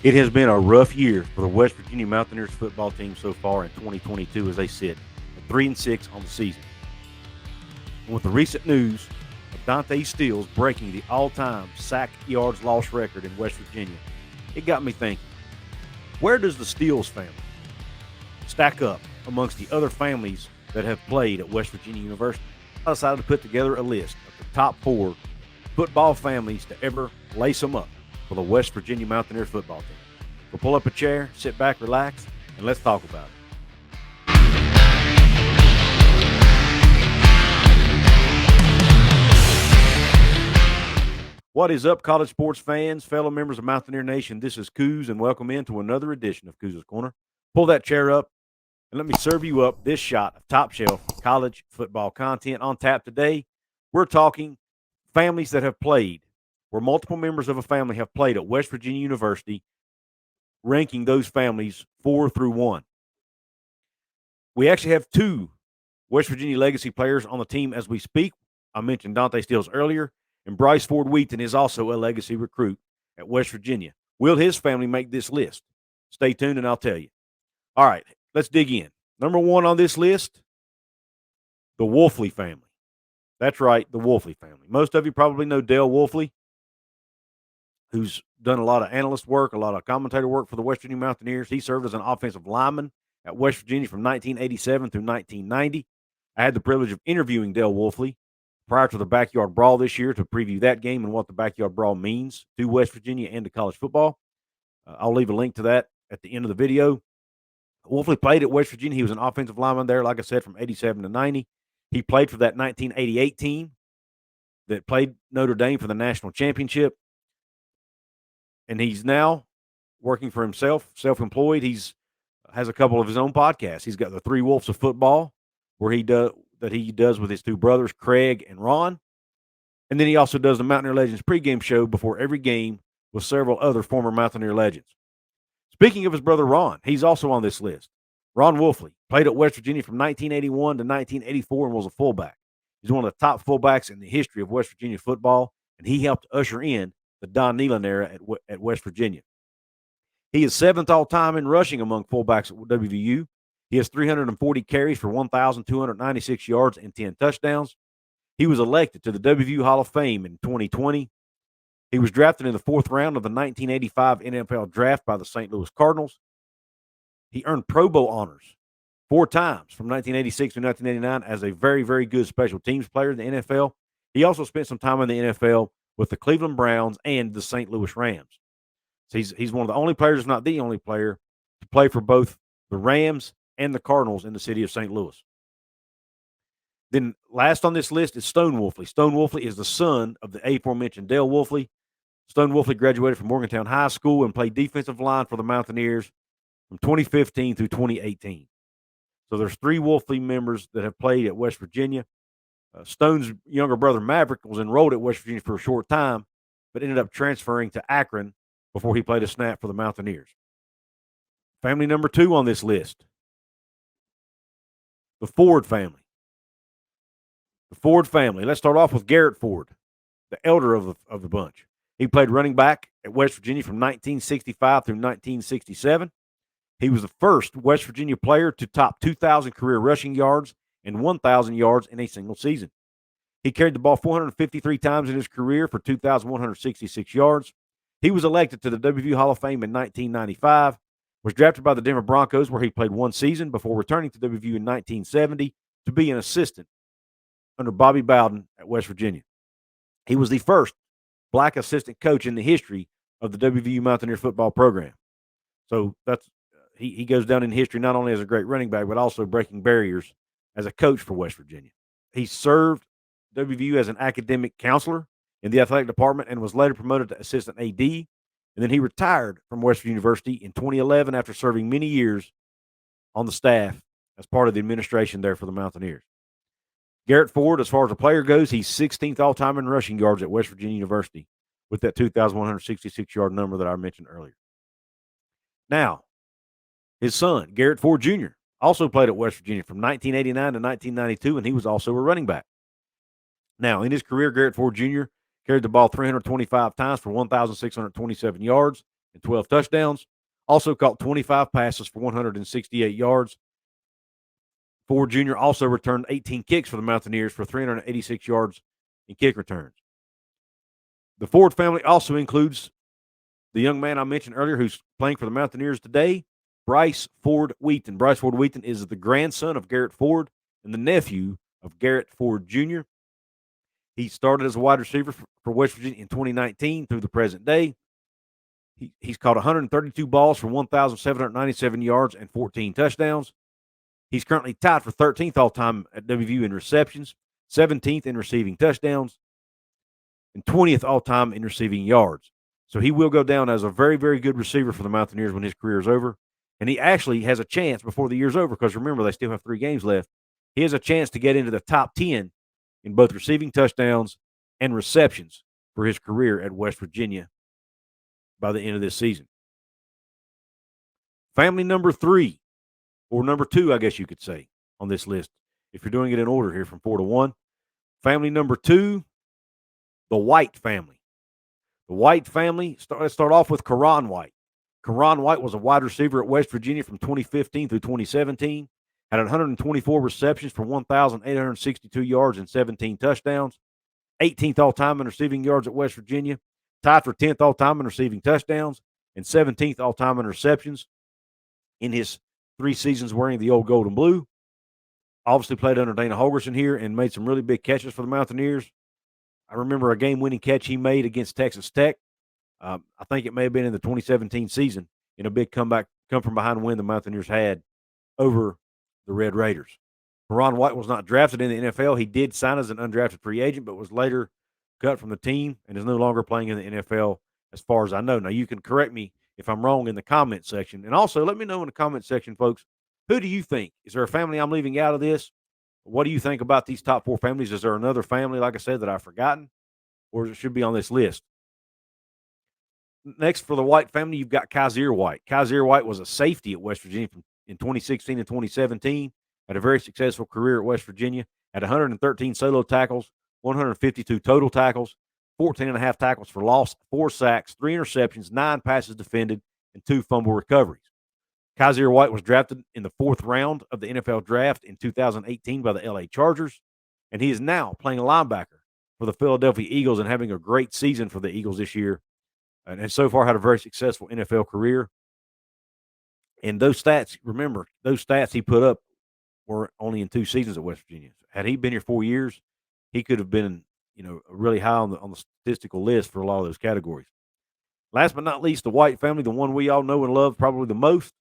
It has been a rough year for the West Virginia Mountaineers football team so far in 2022 as they sit at 3-6 on the season. And with the recent news of Dante Steele's breaking the all-time sack yards lost record in West Virginia, it got me thinking, where does the Steeles family stack up amongst the other families that have played at West Virginia University? I decided to put together a list of the top 4 football families to ever lace them up for the West Virginia Mountaineers football team. So pull up a chair, sit back, relax, and let's talk about it. What is up, college sports fans, fellow members of Mountaineer Nation? This is Coos, and welcome into another edition of Coos' Corner. Pull that chair up, and let me serve you up this shot of top-shelf college football content. On tap today, we're talking families that have played, where multiple members of a family have played at West Virginia University, ranking those families 4 through 1. We actually have 2 West Virginia legacy players on the team as we speak. I mentioned Dante Steeles earlier, and Bryce Ford-Wheaton is also a legacy recruit at West Virginia. Will his family make this list? Stay tuned and I'll tell you. All right, let's dig in. Number 1 on this list, the Wolfley family. That's right, the Wolfley family. Most of you probably know Dale Wolfley, who's done a lot of analyst work, a lot of commentator work for the West Virginia Mountaineers. He served as an offensive lineman at West Virginia from 1987 through 1990. I had the privilege of interviewing Dale Wolfley prior to the Backyard Brawl this year to preview that game and what the Backyard Brawl means to West Virginia and to college football. I'll leave a link to that at the end of the video. Wolfley played at West Virginia. He was an offensive lineman there, like I said, from 87 to 90. He played for that 1988 team that played Notre Dame for the national championship. And he's now working for himself, self-employed. He's has a couple of his own podcasts. He's got the Three Wolves of Football, where he does with his 2 brothers, Craig and Ron. And then he also does the Mountaineer Legends pregame show before every game with several other former Mountaineer legends. Speaking of his brother Ron, he's also on this list. Ron Wolfley played at West Virginia from 1981 to 1984 and was a fullback. He's one of the top fullbacks in the history of West Virginia football, and he helped usher in the Don Nehlen era at West Virginia. He is 7th all-time in rushing among fullbacks at WVU. He has 340 carries for 1,296 yards and 10 touchdowns. He was elected to the WVU Hall of Fame in 2020. He was drafted in the 4th round of the 1985 NFL Draft by the St. Louis Cardinals. He earned Pro Bowl honors 4 times from 1986 to 1989 as a very, very good special teams player in the NFL. He also spent some time in the NFL with the Cleveland Browns and the St. Louis Rams. So he's one of the only players, if not the only player, to play for both the Rams and the Cardinals in the city of St. Louis. Then last on this list is Stone Wolfley. Stone Wolfley is the son of the aforementioned Dale Wolfley. Stone Wolfley graduated from Morgantown High School and played defensive line for the Mountaineers from 2015 through 2018. So there's 3 Wolfley members that have played at West Virginia. Stone's younger brother Maverick was enrolled at West Virginia for a short time, but ended up transferring to Akron before he played a snap for the Mountaineers. Family number 2 on this list, the Ford family. The Ford family. Let's start off with Garrett Ford, the elder of the bunch. He played running back at West Virginia from 1965 through 1967. He was the first West Virginia player to top 2,000 career rushing yards and 1,000 yards in a single season. He carried the ball 453 times in his career for 2,166 yards. He was elected to the WVU Hall of Fame in 1995, was drafted by the Denver Broncos, where he played 1 season before returning to WVU in 1970 to be an assistant under Bobby Bowden at West Virginia. He was the first black assistant coach in the history of the WVU Mountaineer football program. So that's he goes down in history not only as a great running back, but also breaking barriers as a coach for West Virginia. He served WVU as an academic counselor in the athletic department and was later promoted to assistant AD. And then he retired from West Virginia University in 2011 after serving many years on the staff as part of the administration there for the Mountaineers. Garrett Ford, as far as a player goes, he's 16th all-time in rushing yards at West Virginia University with that 2,166-yard number that I mentioned earlier. Now, his son, Garrett Ford Jr., also played at West Virginia from 1989 to 1992, and he was also a running back. Now, in his career, Garrett Ford Jr. carried the ball 325 times for 1,627 yards and 12 touchdowns. Also caught 25 passes for 168 yards. Ford Jr. also returned 18 kicks for the Mountaineers for 386 yards in kick returns. The Ford family also includes the young man I mentioned earlier who's playing for the Mountaineers today, Bryce Ford-Wheaton. Bryce Ford-Wheaton is the grandson of Garrett Ford and the nephew of Garrett Ford Jr. He started as a wide receiver for West Virginia in 2019 through the present day. He's caught 132 balls for 1,797 yards and 14 touchdowns. He's currently tied for 13th all-time at WVU in receptions, 17th in receiving touchdowns, and 20th all-time in receiving yards. So he will go down as a very, very good receiver for the Mountaineers when his career is over. And he actually has a chance before the year's over because, remember, they still have 3 games left. He has a chance to get into the top 10 in both receiving touchdowns and receptions for his career at West Virginia by the end of this season. Family number 3, or number 2, I guess you could say, on this list, if you're doing it in order here from 4 to 1. Family number 2, the White family. The White family, let's start off with Karan White. Karan White was a wide receiver at West Virginia from 2015 through 2017, had 124 receptions for 1,862 yards and 17 touchdowns, 18th all-time in receiving yards at West Virginia, tied for 10th all-time in receiving touchdowns, and 17th all-time in receptions in his 3 seasons wearing the old gold and blue. Obviously played under Dana Holgorsen here and made some really big catches for the Mountaineers. I remember a game-winning catch he made against Texas Tech. I think it may have been in the 2017 season in a big comeback, come from behind win the Mountaineers had over the Red Raiders. Karan White was not drafted in the NFL. He did sign as an undrafted free agent, but was later cut from the team and is no longer playing in the NFL as far as I know. Now, you can correct me if I'm wrong in the comment section. And also, let me know in the comment section, folks, who do you think? Is there a family I'm leaving out of this? What do you think about these top 4 families? Is there another family, like I said, that I've forgotten? Or it should be on this list? Next, for the White family, you've got Kaiser White. Kaiser White was a safety at West Virginia in 2016 and 2017. Had a very successful career at West Virginia. Had 113 solo tackles, 152 total tackles, 14 and a half tackles for loss, 4 sacks, 3 interceptions, 9 passes defended, and 2 fumble recoveries. Kaiser White was drafted in the 4th round of the NFL draft in 2018 by the LA Chargers, and he is now playing a linebacker for the Philadelphia Eagles and having a great season for the Eagles this year. And so far had a very successful NFL career. And those stats, remember, those stats he put up were only in 2 seasons at West Virginia. Had he been here 4 years, he could have been, really high on the statistical list for a lot of those categories. Last but not least, the White family, the one we all know and love probably the most,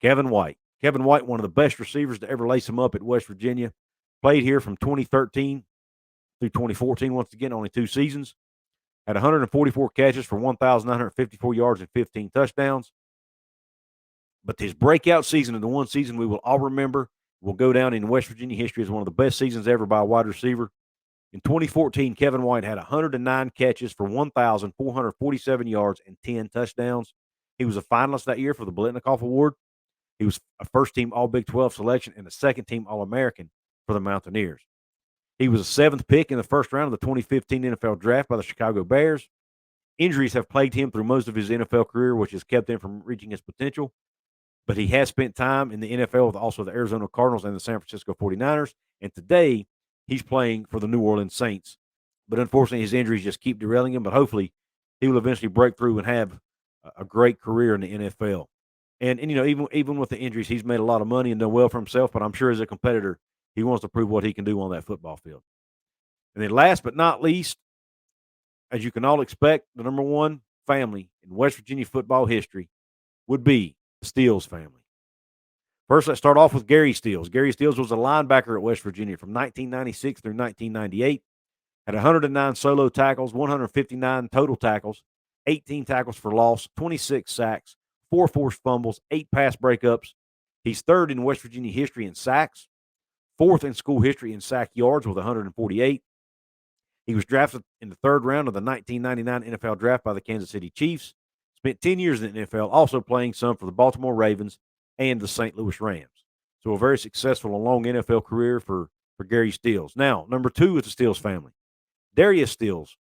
Kevin White. Kevin White, one of the best receivers to ever lace him up at West Virginia. Played here from 2013 through 2014, once again, only 2 seasons. Had 144 catches for 1,954 yards and 15 touchdowns. But his breakout season, and the one season we will all remember, will go down in West Virginia history as one of the best seasons ever by a wide receiver. In 2014, Kevin White had 109 catches for 1,447 yards and 10 touchdowns. He was a finalist that year for the Biletnikoff Award. He was a first-team All-Big 12 selection and a second-team All-American for the Mountaineers. He was a 7th pick in the first round of the 2015 NFL Draft by the Chicago Bears. Injuries have plagued him through most of his NFL career, which has kept him from reaching his potential. But he has spent time in the NFL with also the Arizona Cardinals and the San Francisco 49ers. And today, he's playing for the New Orleans Saints. But unfortunately, his injuries just keep derailing him. But hopefully, he will eventually break through and have a great career in the NFL. And even with the injuries, he's made a lot of money and done well for himself. But I'm sure as a competitor, he wants to prove what he can do on that football field. And then last but not least, as you can all expect, the number 1 family in West Virginia football history would be the Steeles family. First, let's start off with Gary Steeles. Gary Steeles was a linebacker at West Virginia from 1996 through 1998. Had 109 solo tackles, 159 total tackles, 18 tackles for loss, 26 sacks, 4 forced fumbles, 8 pass breakups. He's 3rd in West Virginia history in sacks, 4th in school history in sack yards with 148. He was drafted in the 3rd round of the 1999 NFL Draft by the Kansas City Chiefs. Spent 10 years in the NFL, also playing some for the Baltimore Ravens and the St. Louis Rams. So a very successful and long NFL career for Gary Steeles. Now, number 2 is the Steeles family. Darius Steeles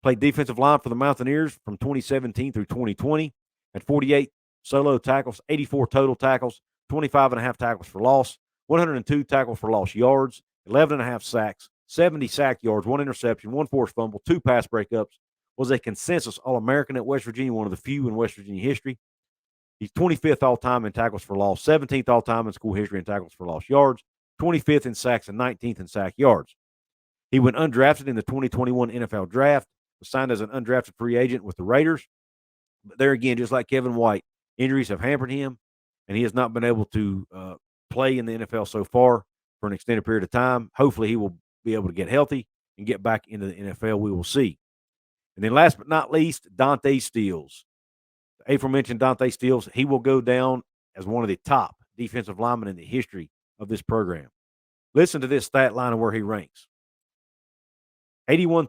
played defensive line for the Mountaineers from 2017 through 2020. Had 48 solo tackles, 84 total tackles, 25.5 tackles for loss, 102 tackles for loss yards, 11.5 sacks, 70 sack yards, 1 interception, 1 forced fumble, 2 pass breakups. Was a consensus All-American at West Virginia, one of the few in West Virginia history. He's 25th all-time in tackles for loss, 17th all-time in school history in tackles for lost yards, 25th in sacks, and 19th in sack yards. He went undrafted in the 2021 NFL Draft, was signed as an undrafted free agent with the Raiders. But there again, just like Kevin White, injuries have hampered him, and he has not been able to play in the NFL so far for an extended period of time. Hopefully, he will be able to get healthy and get back into the NFL. We will see. And then last but not least, Dante Stills. The aforementioned Dante Stills, he will go down as one of the top defensive linemen in the history of this program. Listen to this stat line of where he ranks. 81.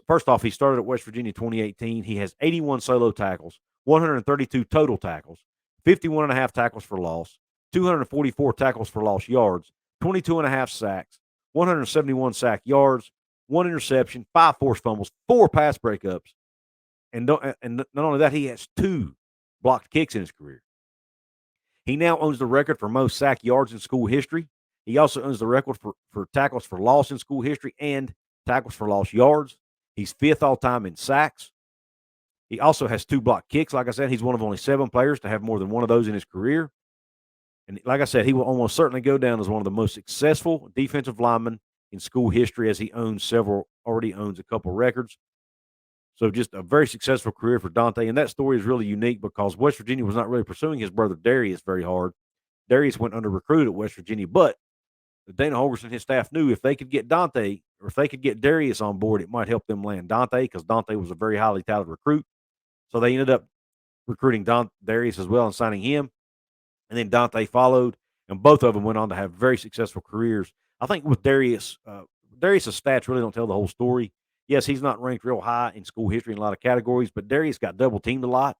First off, he started at West Virginia 2018. He has 81 solo tackles, 132 total tackles, 51.5 tackles for loss, 244 tackles for lost yards, 22.5 sacks, 171 sack yards, 1 interception, 5 forced fumbles, 4 pass breakups, and not only that, he has 2 blocked kicks in his career. He now owns the record for most sack yards in school history. He also owns the record for tackles for loss in school history and tackles for lost yards. He's 5th all-time in sacks. He also has 2 blocked kicks. Like I said, he's one of only 7 players to have more than one of those in his career. And like I said, he will almost certainly go down as one of the most successful defensive linemen in school history, as he already owns a couple records. So just a very successful career for Dante. And that story is really unique because West Virginia was not really pursuing his brother Darius very hard. Darius went under recruited at West Virginia, but Dana Holgorsen and his staff knew if they could get Dante or if they could get Darius on board, it might help them land Dante because Dante was a very highly touted recruit. So they ended up recruiting Darius as well and signing him. And then Dante followed, and both of them went on to have very successful careers. I think with Darius, Darius' stats really don't tell the whole story. Yes, he's not ranked real high in school history in a lot of categories, but Darius got double teamed a lot,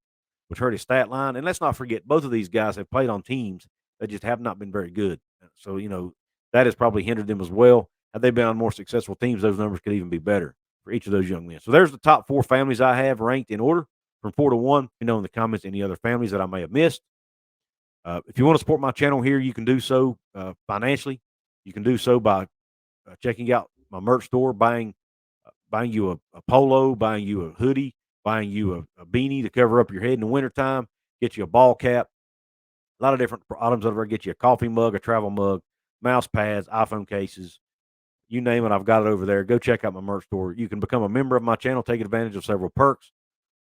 which hurt his stat line. And let's not forget, both of these guys have played on teams that just have not been very good. So, that has probably hindered them as well. Had they been on more successful teams, those numbers could even be better for each of those young men. So there's the top 4 families I have ranked in order from 4 to 1. In the comments any other families that I may have missed. If you want to support my channel here, you can do so financially. You can do so by checking out my merch store, buying you a polo, buying you a hoodie, buying you a beanie to cover up your head in the wintertime, get you a ball cap, a lot of different items over there, get you a coffee mug, a travel mug, mouse pads, iPhone cases, you name it, I've got it over there. Go check out my merch store. You can become a member of my channel, take advantage of several perks.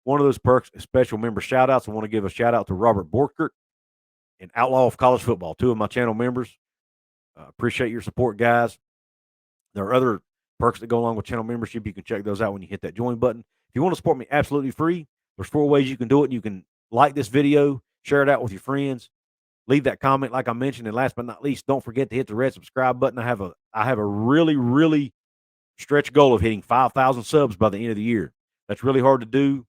One of those perks is special member shout-outs. I want to give a shout-out to Robert Borkert and Outlaw of College Football, 2 of my channel members. Appreciate your support, guys. There are other perks that go along with channel membership. You can check those out when you hit that join button. If you want to support me absolutely free, there's 4 ways you can do it. You can like this video, share it out with your friends, leave that comment like I mentioned, and last but not least, don't forget to hit the red subscribe button. I have a really, really stretch goal of hitting 5,000 subs by the end of the year. That's really hard to do.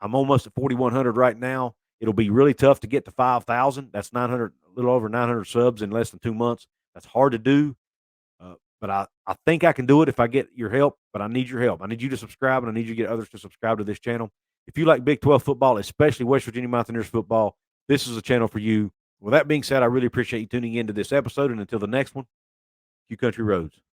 I'm almost at 4,100 right now. It'll be really tough to get to 5,000. That's 900, a little over 900 subs in less than 2 months. That's hard to do. But I think I can do it if I get your help, but I need your help. I need you to subscribe, and I need you to get others to subscribe to this channel. If you like Big 12 football, especially West Virginia Mountaineers football, this is a channel for you. With that being said, I really appreciate you tuning into this episode, and until the next one, you country roads.